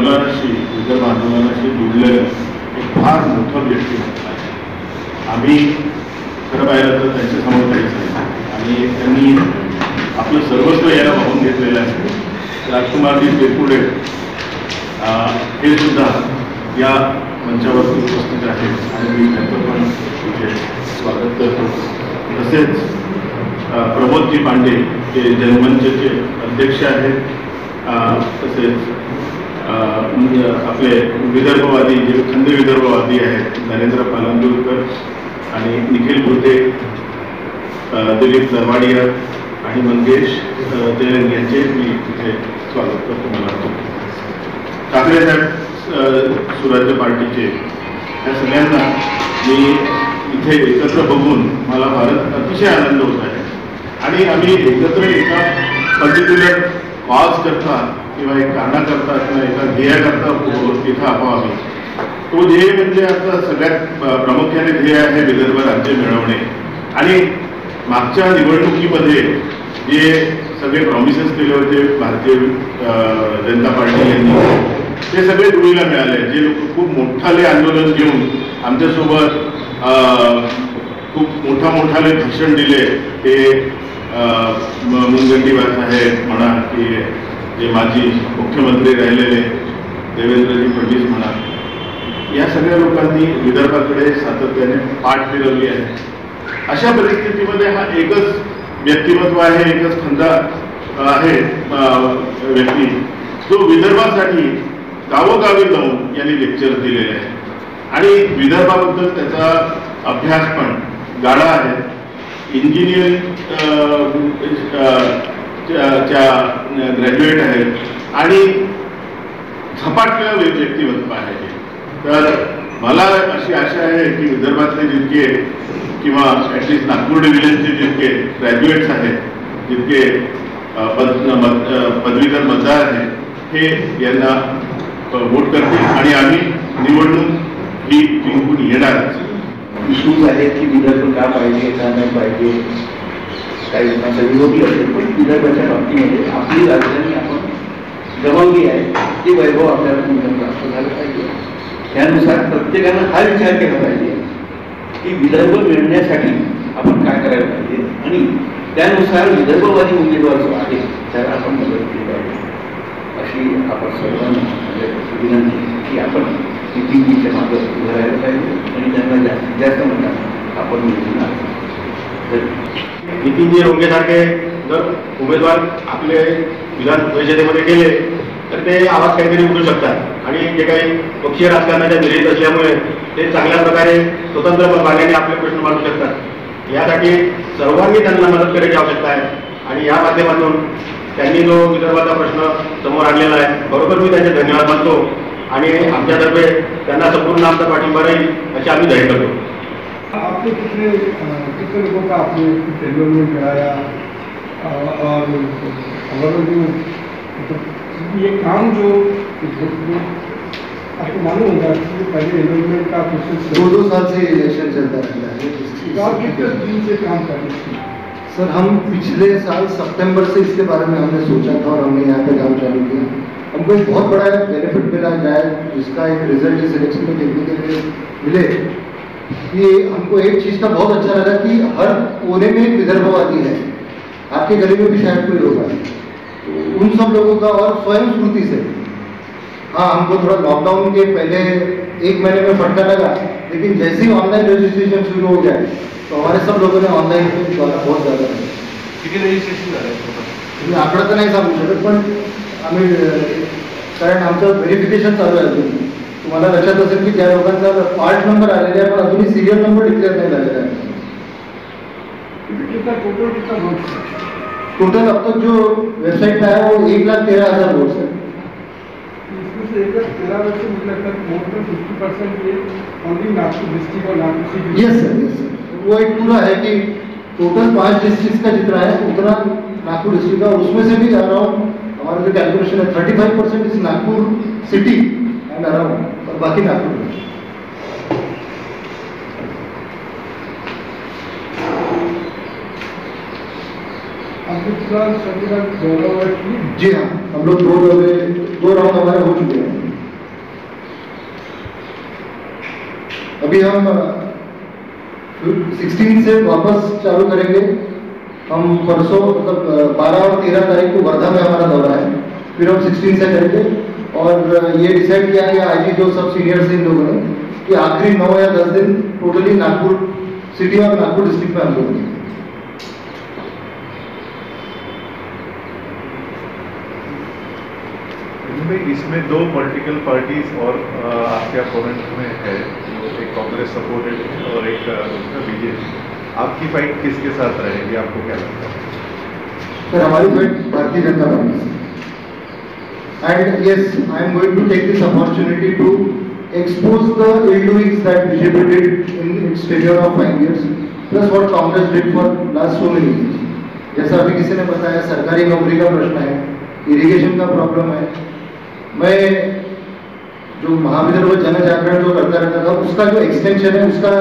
आंदोलनाशी विदर्भ आंदोलनाशी जोडलेलं एक फार मोठं व्यक्तिमत्व आहे. आम्ही खरं पाहिलं तर त्यांच्यासमोर काहीच नाही आणि त्यांनी आपलं सर्वस्व याला वाहून घेतलेलं आहे. राजकुमारजी तेरपुडे हे सुद्धा या मंचावरती उपस्थित आहेत आणि मी त्यांचं पण तिथे स्वागत करतो. तसेच प्रमोदजी पांडे जे जनमंचचे अध्यक्ष आहेत, तसेच आपले विदर्भवादी जे खंद विदर्भवादी आहेत नरेंद्र पालंदुरकर आणि निखिल भुते, दिलीप दरवाडिया आणि मंगेश जैन यांचे मी तिथे स्वागत करतो. मला ठाकरे साहेब सुराज्य पार्टीचे या सगळ्यांना मी इथे एकत्र बघून मला फारच अतिशय आनंद होत आहे आणि आम्ही एकत्र एका पर्टिक्युलर कॉज करता किंवा एक कारणाकरता किंवा एका ध्येयाकरता तिथं आहोत. तो ध्येय म्हणजे आता सगळ्यात प्रामुख्याने ध्येय आहे विदर्भ राज्य मिळवणे. आणि मागच्या निवडणुकीमध्ये जे सगळे प्रॉमिसेस केले होते भारतीय जनता पार्टी यांनी ते सगळे धुळीला मिळाले. जे लोक खूप मोठाले आंदोलन घेऊन आमच्यासोबत खूप मोठाले भाषण दिले ते मुनगंटीवार साहेब म्हणा की जे माजी मुख्यमंत्री राहिलेले देवेंद्रजी फडणवीस म्हणा, या सगळ्या लोकांनी विदर्भाकडे सातत्याने पाठ फिरवली आहे. अशा परिस्थितीमध्ये हा एकच व्यक्तिमत्व आहे, एकच खंदा आहे व्यक्ती जो विदर्भासाठी गावोगावी जाऊन यांनी लेक्चर दिलेले आहे आणि विदर्भाबद्दल त्याचा अभ्यास पण गाढा आहे. इंजिनिअरिंग ग्रॅज्युएट आहेत आणि झपाटलेलं व्यक्तिमत्व आहे. तर मला अशी आशा आहे की विदर्भातले जितके किंवा ॲटलिस्ट नागपूर डिव्हिजनचे जितके ग्रॅज्युएट्स आहेत, जितके पदवीधर मतदार आहेत, हे यांना वोट करतील आणि आम्ही निवडणूक ही जिंकून येणारच. इश्यूज आहेत की विदर्भ का पाहिजे का नाही पाहिजे, काही लोकांचा विरोधी असेल, पण विदर्भाच्या बाबतीमध्ये आपली राजधानी आपण गमावली आहे, ते वैभव आपल्याला पुन्हा प्राप्त झालं पाहिजे. त्यानुसार प्रत्येकानं हा विचार केला पाहिजे की विदर्भ मिळण्यासाठी आपण काय करायला पाहिजे आणि त्यानुसार विदर्भवादी उमेदवार जो आहे त्याला आपण मदत केली पाहिजे. अशी आपण सर्वांना विनंती की आपण नितीनजीच्या मागं उभं राहायला पाहिजे आणि त्यांना जास्तीत जास्त म्हणतात आपण मिळणार. नितीनजी रोंगेसारखे जर उमेदवार आपले विधान परिषदेमध्ये गेले तर ते आवाज काहीतरी उठू शकतात आणि जे काही पक्षीय राजकारणाच्या विरोध असल्यामुळे ते चांगल्या प्रकारे स्वतंत्र मार्गाने आपले प्रश्न मांडू शकतात. यासाठी सर्वांनी त्यांना मदत करायची आवश्यकता आहे आणि या माध्यमातून त्यांनी जो विदर्भाचा प्रश्न समोर आणलेला आहे, बरोबर मी त्यांचे धन्यवाद मानतो आणि आमच्यातर्फे त्यांना संपूर्ण आमचा पाठिंबा राहील असे आम्ही जाहीर करतो. आपने कितने लोगों का आपने एनरोलमेंट कराया और हमारा जो ये काम जो आपको मालूम होगा कि पहले एनरोलमेंट का प्रोसेस 2 साल से इलेक्शन चलता रहता है. आप कितने दिन से काम कर रहे हैं? सर हम पिछले साल सितंबर से इसके बारे में हमने सोचा था और हमने यहाँ पे काम चालू किया. हमको एक बहुत बड़ा बेनिफिट मिला जाए जिसका एक रिजल्ट इस इलेक्शन में देखने के लिए मिले. ये हमको एक चीज़ का बहुत अच्छा लगा कि हर कोने में एक विदर्भवादी है. आपके गली में भी शायद कोई होगा. उन सब लोगों का और स्वयं स्फूर्ति से, हाँ हमको थोड़ा लॉकडाउन के पहले 1 महीने में फटका लगा, लेकिन जैसे ही ऑनलाइन रजिस्ट्रेशन शुरू हो गया तो हमारे सब लोगों ने ऑनलाइन बहुत ज़्यादा है. किती रजिस्ट्रेशन झालं आकडा तर नाही सांगू शकत, पण आम्ही कारण आमचं व्हेरिफिकेशन चालू आहे. अजून तुम्हाला लक्षात असेल की ज्या लोकांचा पार्ट नंबर आलेला आहे पण अजूनही सिरियल नंबर डिक्लेअर नाही झालेला आहे. टोटल अब तक जो वेबसाइट पे है वो 1,13,000 वोट्स है. इसमें से 1,13,000 से मुझे लगता है मोर देन 50% ये ओनली नागपुर डिस्ट्रिक्ट और नागपुर सिटी. Yes sir. वो एक पूरा है कि टोटल 5 डिस्ट्रिक्ट का जितना है उतना नागपुर डिस्ट्रिक्ट का, और उसमें से भी अराउंड हमारा जो कैलकुलेशन है 35% is Nagpur city and around, और बाकी नागपुर. जी हाँ, हम लोग 2 राउंड हमारे हो चुके हैं. अभी हम 16 से वापस चालू करेंगे। हम परसों मतलब 12 और 13 तारीख को वर्धा में हमारा दौरा है, फिर हम 16 से करेंगे। और ये डिसाइड किया गया आज ही जो सब सीनियर्स इन लोगों ने कि आखिरी 9 या 10 दिन टोटली नागपुर सिटी और नागपुर डिस्ट्रिक्ट में हम लोग हैं। इसमें 2 पॉलिटिकल पार्टीज और आपके अपोनेंट में है, एक कांग्रेस सपोर्टेड है और एक बीजेपी। आपकी फाइट किसके साथ रहेगी, आपको क्या लगता है? सर, हमारी फाइट भारतीय जनता पार्टी से। And yes, I am going to take this opportunity to expose the ill-doings that BJP did in its tenure of 5 years, plus what Congress did for last so many years. जैसा अभी किसी ने बताया, सरकारी नौकरी का प्रश्न है, इरिगेशन का प्रॉब्लम है। मैं जो महाविद्यालय जन जागरण जो करता रहता था, उसका जो एक्सटेंशन है, उसका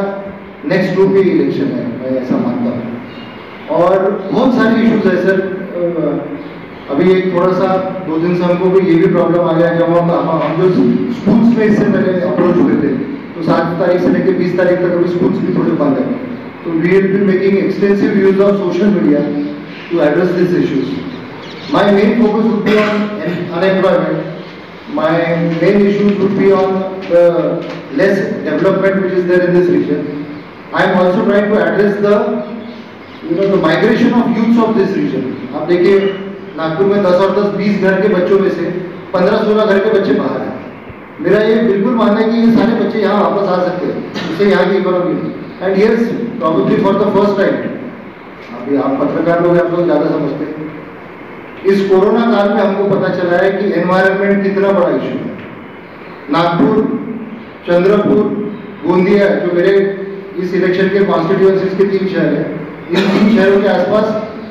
नेक्स्ट ग्रुप ही इलेक्शन है, मैं ऐसा मानता हूँ। और बहुत सारे इश्यूज है सर। अभी एक थोड़ा सा 2 दिन से हमको भी ये भी प्रॉब्लम आ गया, जब हम जो स्कूल्स में इससे पहले अप्रोच हुए थे, तो 7 तारीख से लेकर 20 तारीख तक अभी स्कूल्स भी थोड़े बंद है। तो we will be making extensive use of social media to address this issues. My main focus would be on unemployment. My main issues would be on the less development which is there in this region. I am also trying to address the migration of youths of this region. आप देखिए, नागपुर में 10 और 10, 20 घर के बच्चों में से 15-16 घर के बच्चे बाहर हैं। मेरा ये बिल्कुल मानना है कि ये सारे बच्चे यहाँ वापस आ सकते हैं, इससे यहाँ की economy. And yes, probably for the first time, अभी आप पत्रकार लोग आप लोग ज़्यादा समझते हैं, इस कोरोना काल में हमको पता चला है कि एनवायरनमेंट कितना बड़ा इशू है। नागपुर, चंद्रपुर, गोंदिया, जो मेरे इस इलेक्शन के कॉन्स्टिट्यूएंसीज के 3 शहर हैं, इन 3 शहरों के आसपास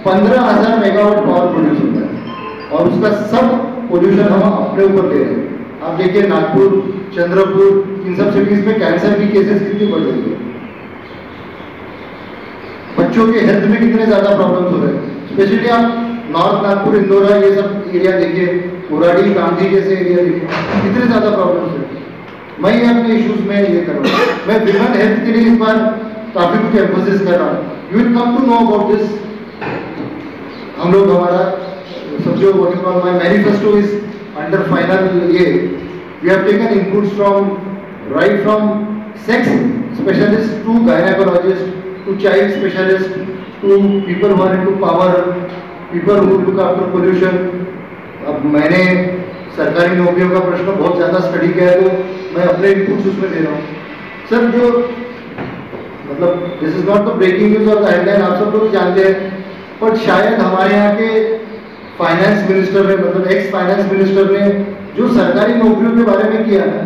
15,000 मेगावाट पावर प्रोड्यूस होता है, और उसका सब पोल्यूशन हम अपने ऊपर ले रहे हैं। आप देखिए, नागपुर, चंद्रपुर, इन सब सिटीज में कैंसर की केसेस कितनी बढ़ रही है, बच्चों के हेल्थ में कितने ज्यादा प्रॉब्लम्स हो रहे हैं। स्पेशली आप नॉर्थ नागपुर, इंदौरा, ये सब एरिया देखिए, कोराडी, कांधी जैसे एरिया देखिए, कितने ज्यादा प्रॉब्लम्स है। मैं ये अपने इश्यूज में ये कर रहा हूँ। मैं विमेन हेल्थ के लिए इस बार काफी कुछ एम्फोसिस कर रहा हूँ। You will come to know about this. हम लोग हमारा सब जो my manifesto is under final ये we have taken inputs from right from sex specialist to gynaecologist to child specialist to people who are into power, people who look after pollution. अब मैंने सरकारी नौकरियों का प्रश्न बहुत ज़्यादा स्टडी किया है, तो मैं अपने इनपुट्स उसमें दे रहा हूँ। सर, जो मतलब this is not the breaking news और द हेडलाइन, आप सब लोग जानते हैं, पर शायद हमारे यहाँ के फाइनेंस मिनिस्टर ने, मतलब एक्स फाइनेंस मिनिस्टर ने जो सरकारी नौकरियों के बारे में किया है,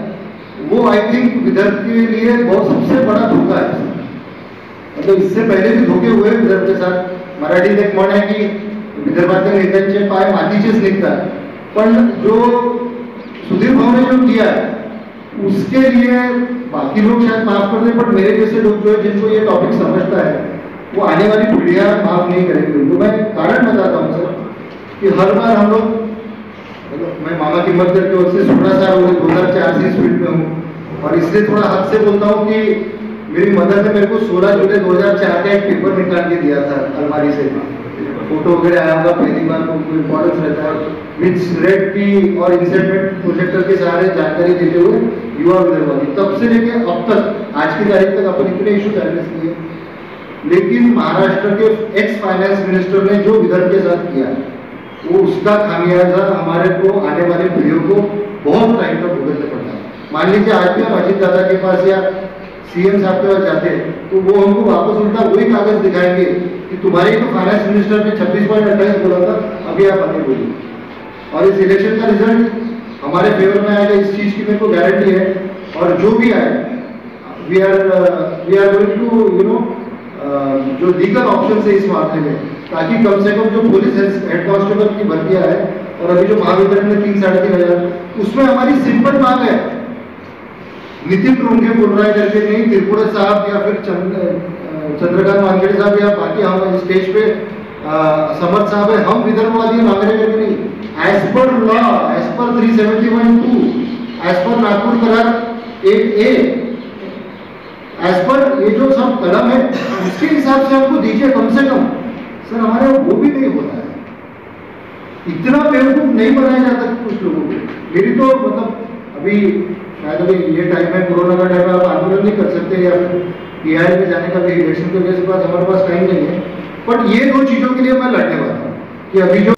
वो आई थिंक विदर्भ के लिए बहुत सबसे बड़ा धोखा है। मतलब इससे पहले भी धोखे हुए विदर्भ के साथ। मराठीत एक म्हण आहे की विदर्भातल्या नेत्यांचे पाय मातीचेच निघतात, पण जो सुधीर भाऊ ने जो किया है उसके लिए बाकी लोग शायद माफ कर दें, पर मेरे जैसे लोग जो है, जिनको ये टॉपिक समझता है, वो आने वाली पीढ़ियां माफ नहीं करेंगे उनको। मैं कारण बताता हूँ सर कि हर बार हम लोग, मैं मामा की मत करके उससे 16 साल हो गए, 2004 से इस फील्ड में हूँ, और इसलिए थोड़ा हद से बोलता हूँ कि मेरी मदर ने मेरे को 16 जुलाई 2004 का एक पेपर निकाल के दिया था अलमारी से, फोटो वगैरह आया होगा, पहली बार को इम्पोर्टेंस रहता है, विच रेड की और इंसेटमेंट प्रोजेक्टर के सहारे जानकारी देते हुए युवा विदर्भ। तब से लेके अब तक आज की तारीख तक अपन इतने इशू एड्रेस किए, लेकिन महाराष्ट्र के एक्स फाइनेंस मिनिस्टर ने जो विदर्भ के साथ किया, वो उसका खामियाजा हमारे को आने वाली पीढ़ियों को बहुत टाइम तक भुगतना पड़ता है। मान लीजिए आज भी हम अजीत दादा के पास या सीएम साहब के पास जाते हैं, तो वो हमको वापस उल्टा वही कागज दिखाएंगे कि तुम्हारे तो फाइनेंस मिनिस्टर ने 26.28 बोला था, अभी आप आगे बोलिए। और इस इलेक्शन का रिजल्ट हमारे फेवर में आएगा, इस चीज की मेरे को गारंटी है। और जो भी आए, वी आर गोइंग टू जो लीगल ऑप्शन है इस मामले में, ताकि कम से कम जो पुलिस हेड कांस्टेबल की भर्तियां है, और अभी जो महाविद्यालय में 3-3.5 उसमें हमारी सिंपल मांग है। नितिन रोंगे बोल रहा है करके नहीं, त्रिपुरा साहब या फिर चंद्रकांत वानखेड़े साहब या बाकी हम स्टेज पे समर्थ साहब है, हम विदर्भवादी मांग रहे करके नहीं। As per law, as per 371(2), as per Nagpur करार 8A, एज पर ये जो सब कदम है उसके हिसाब से हमको दीजिए कम से कम। सर हमारे वो भी नहीं होता है, इतना बेवकूफ नहीं बनाया जाता कुछ लोगों को। मेरी तो मतलब अभी शायद अभी ये टाइम है, कोरोना का टाइम है, आप आंदोलन नहीं कर सकते या फिर बिहार में जाने का भी इलेक्शन के वजह से पास हमारे पास टाइम नहीं है, बट ये दो चीजों के लिए मैं लड़ने वाला हूँ कि अभी जो